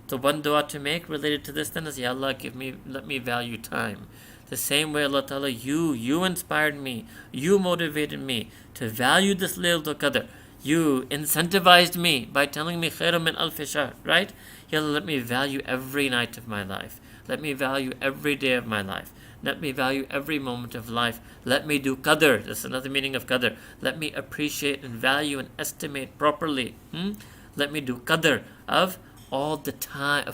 The one dua to make related to this then is, Ya Allah, let me value time. The same way, Allah Ta'ala, you inspired me, you motivated me to value this Laylatul Qadr. You incentivized me by telling me khairum min alfi shahr, right? Ya Allah, let me value every night of my life. Let me value every day of my life. Let me value every moment of life. Let me do qadr. That's another meaning of qadr. Let me appreciate and value and estimate properly. Let me do qadr of all the time,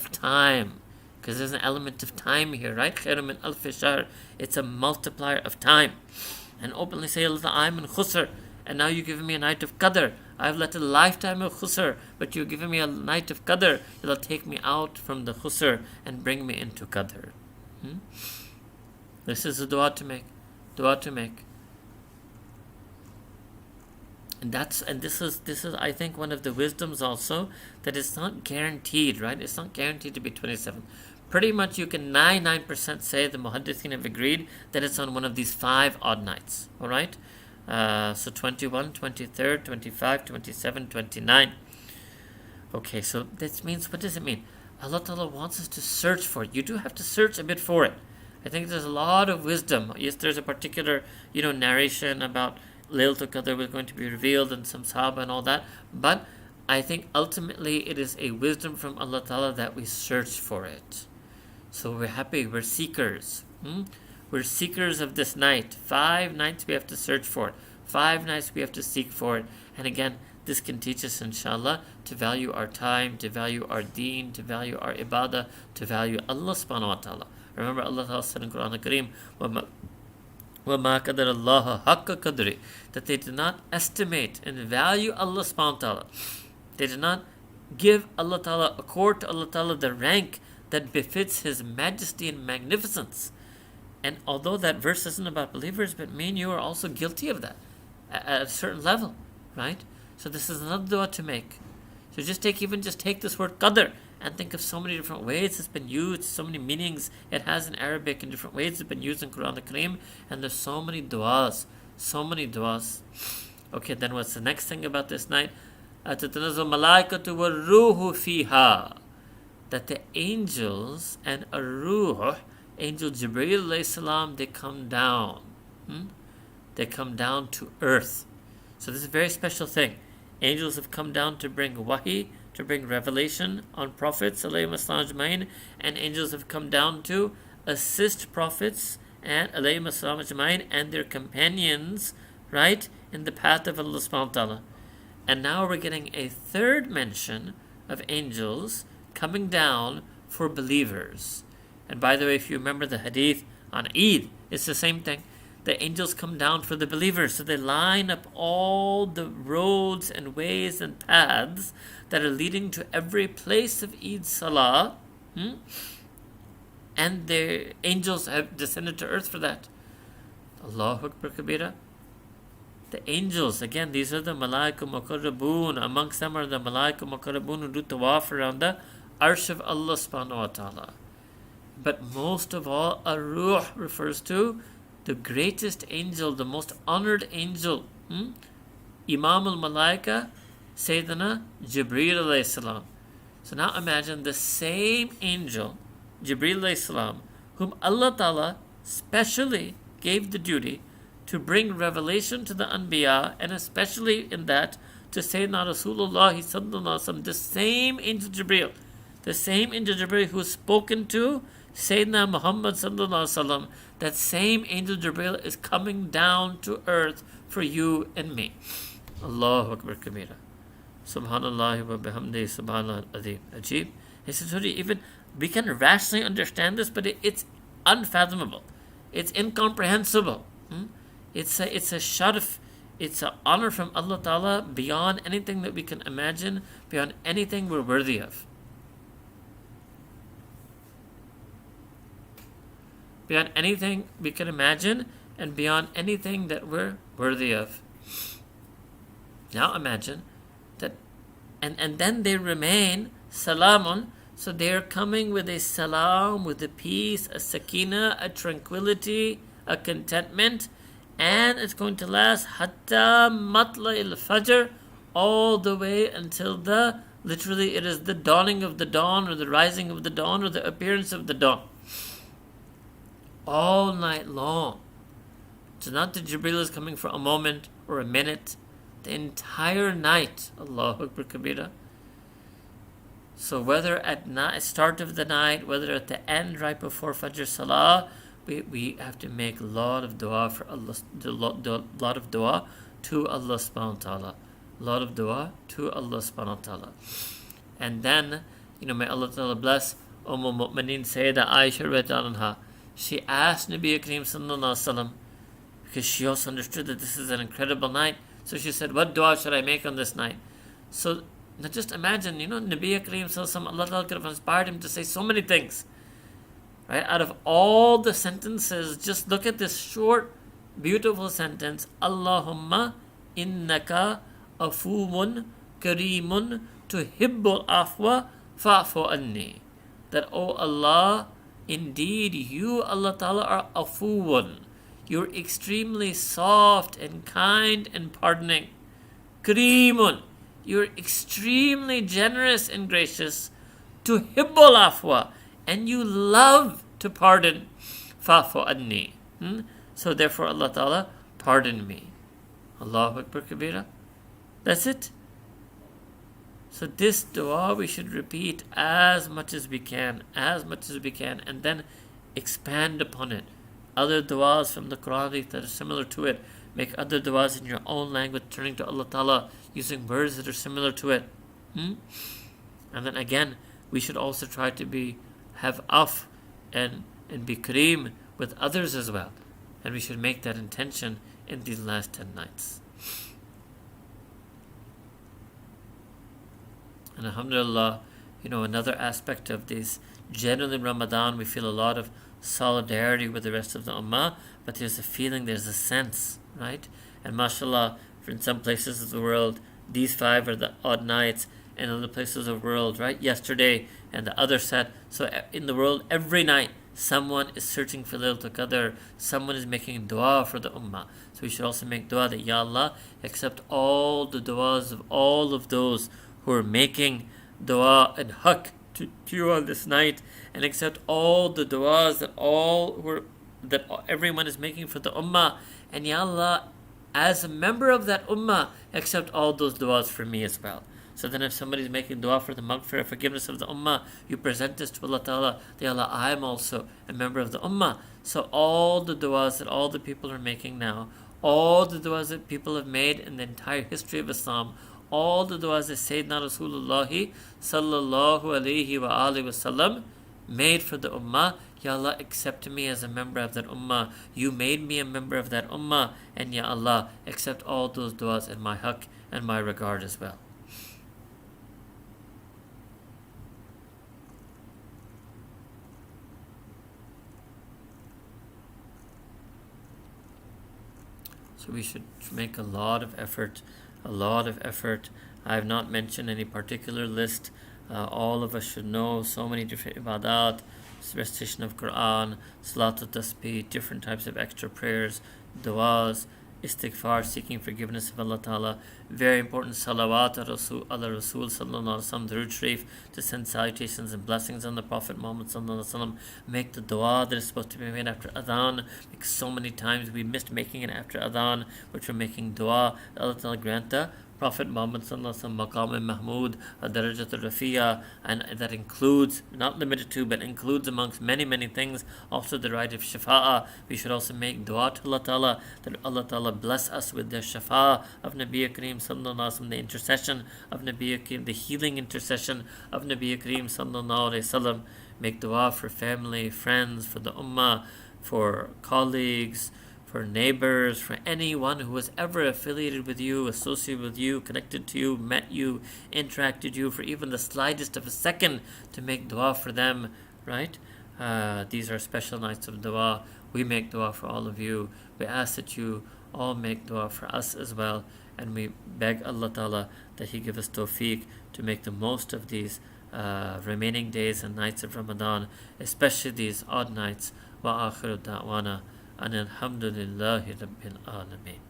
because there's an element of time here, right? Khairum min alfi shahr. It's a multiplier of time. And openly say, Allah, I'm in khusr, and now you're giving me a night of qadr. I've led a lifetime of khusr, but you're giving me a night of qadr. It'll take me out from the khusr and bring me into qadr. This is a dua to make. And this is I think one of the wisdoms also, that it's not guaranteed, right? It's not guaranteed to be 27. Pretty much you can 99% say the muhaddithin have agreed that it's on one of these 5 odd nights. Alright? So 21, 23rd, 25, 27, 29. Okay, so that means, what does it mean? Allah Ta'ala wants us to search for it. You do have to search a bit for it. I think there's a lot of wisdom. Yes, there's a particular, narration about Laylatul Qadr was going to be revealed and some Sahaba and all that. But I think ultimately it is a wisdom from Allah Ta'ala that we search for it. So we're happy, we're seekers. We're seekers of this night. 5 nights we have to search for it. 5 nights we have to seek for it. And again, this can teach us, inshallah, to value our time, to value our deen, to value our ibadah, to value Allah subhanahu wa ta'ala. Remember, Allah Ta'ala said in Quran Kareem, وَمَا قَدَرَ اللَّهَ حَقَّ قَدْرِ, that they did not estimate and value Allah subhanahu wa ta'ala. They did not give Allah Ta'ala, accord to Allah Ta'ala the rank that befits His majesty and magnificence. And although that verse isn't about believers, but me and you are also guilty of that at a certain level, right? So this is another dua to make. So just take this word qadr and think of so many different ways it's been used, so many meanings it has in Arabic, in different ways it's been used in Quran al-Kareem, and there's so many du'as. Okay, then what's the next thing about this night? تَتَنَزَّلُ الْمَلَائِكَةُ وَالرُّوحُ فِيهَا, that the angels and ar-ruh, angel Jibreel alayhi salam, they come down. They come down to earth. So this is a very special thing. Angels have come down to bring wahi, to bring revelation on prophets alayhim assalam ajmain, and angels have come down to assist prophets and alayhim assalam ajmain and their companions, right, in the path of Allah subhanahu wa ta'ala. And now we're getting a third mention of angels coming down for believers. And by the way, if you remember the hadith on Eid, it's the same thing. The angels come down for the believers. So they line up all the roads and ways and paths that are leading to every place of Eid Salah. And the angels have descended to earth for that. Allahu Akbar Kabira. The angels, again, these are the Malaika Muqarrabun. Amongst them are the Malaika Muqarrabun who do tawaf around the Arsh of Allah subhanahu wa ta'ala. But most of all, Ar-Ruh refers to the greatest angel, the most honored angel. Imam al-Malaika, Sayyidina Jibreel alayhi salam. So now imagine the same angel, Jibreel alayhi salam, whom Allah Ta'ala specially gave the duty to bring revelation to the Anbiya, and especially in that to Sayyidina Rasulullah sallallahu alaihi wasallam, the same angel Jibreel who was spoken to Sayyidina Muhammad sallallahu alaihi wasallam, that same angel Jibreel is coming down to earth for you and me. Allahu Akbar Kabira. Subhanallah wa bihamdihi subhanallah azim. Ajib. He says, even we can rationally understand this, but it's unfathomable. It's incomprehensible. It's a sharaf. It's an honor from Allah Ta'ala beyond anything that we can imagine, beyond anything we're worthy of. Beyond anything we can imagine, and beyond anything that we're worthy of. Now imagine that, and then they remain salamun, so they're coming with a salam, with a peace, a sakina, a tranquility, a contentment, and it's going to last hatta matla il-fajr, all the way until literally it is the dawning of the dawn, or the rising of the dawn, or the appearance of the dawn. All night long. So not that Jibreel is coming for a moment or a minute, the entire night. Allahu Akbar Kabira. So whether at start of the night, whether at the end right before Fajr Salah, we have to make a lot of dua for Allah, lot of dua to Allah subhanahu wa ta'ala. A lot of dua to Allah subhanahu wa ta'ala. And then, may Allah ta'ala bless Mu'mineen Sayyida Aisha radhiyallahu anha. She asked Nabi Kareem sallallahu alaihi wasallam, because she also understood that this is an incredible night. So she said, what dua should I make on this night? So now just imagine, Nabi Kareem sallallahu alaihi wasallam, Allah Ta'ala could have inspired him to say so many things. Right? Out of all the sentences, just look at this short, beautiful sentence. Allahumma innaka afuwun kareemun tuhibbul afwa fa'fu anni. That, oh Allah, indeed you, Allah Ta'ala, are afuwun. You're extremely soft and kind and pardoning. Kareemun. You're extremely generous and gracious. Tuhibbul afwa. And you love to pardon. Fa'fu anni. So therefore Allah Ta'ala, pardon me. Allahu Akbar Kabira. That's it. So this dua we should repeat as much as we can, and then expand upon it. Other duas from the Quran that are similar to it. Make other duas in your own language, turning to Allah Ta'ala, using words that are similar to it. And then again, we should also try to have af and be kareem with others as well. And we should make that intention in these last 10 nights. And alhamdulillah, another aspect of these Generally, in Ramadan, we feel a lot of solidarity with the rest of the ummah, but there's a feeling, there's a sense, right? And mashallah, in some places of the world, these 5 are the odd nights, and other places of the world, right? Yesterday and the other set. So in the world, every night, someone is searching for Laylatul Qadr. Someone is making dua for the ummah. So we should also make dua that, Ya Allah, accept all the duas of all of those who are making dua and haqq to you on this night, and accept all the duas that everyone is making for the ummah. And Ya Allah, as a member of that ummah, accept all those duas for me as well. So then if somebody is making dua for the maghfirah, forgiveness of the ummah, you present this to Allah Ta'ala, Ya Allah, I am also a member of the ummah. So all the duas that all the people are making now, all the duas that people have made in the entire history of Islam, all the duas that Sayyidina Rasulullah sallallahu alayhi wa alihi wasallam made for the ummah, Ya Allah, accept me as a member of that ummah. You made me a member of that ummah, and Ya Allah, accept all those duas in my haqq and my regard as well. So we should make a lot of effort, a lot of effort. I have not mentioned any particular list. All of us should know so many different ibadat, recitation of Quran, salatul tasbih, different types of extra prayers, du'as, istighfar, seeking forgiveness of Allah Ta'ala. Very important, salawat ala Rasul sallallahu alaihi wasallam, Durood Sharif, to send salutations and blessings on the Prophet Muhammad sallallahu alaihi wasallam. Make the dua that is supposed to be made after adhan, because so many times we missed making it after adhan, which we're making dua. Allah Ta'ala grant the Prophet Muhammad sallallahu alaihi wasallam maqam mahmud, darajat al-rafiya, and that includes, not limited to, but includes amongst many things also the right of shafa'ah. We should also make dua to Allah Ta'ala that Allah Ta'ala bless us with the shafa'ah of Nabi Kareem sallallahu alaihi wasallam, the intercession of Nabi Kareem, the healing intercession of Nabi Kareem sallallahu alaihi wasallam. Make dua for family, friends, for the ummah, for colleagues, for neighbors, for anyone who was ever affiliated with you, associated with you, connected to you, met you, interacted you for even the slightest of a second, to make dua for them, right? These are special nights of dua. We make dua for all of you. We ask that you all make dua for us as well, and we beg Allah Ta'ala that He give us tawfiq to make the most of these remaining days and nights of Ramadan, especially these odd nights. Wa akhiru da'wana and alhamdulillahi rabbil alameen.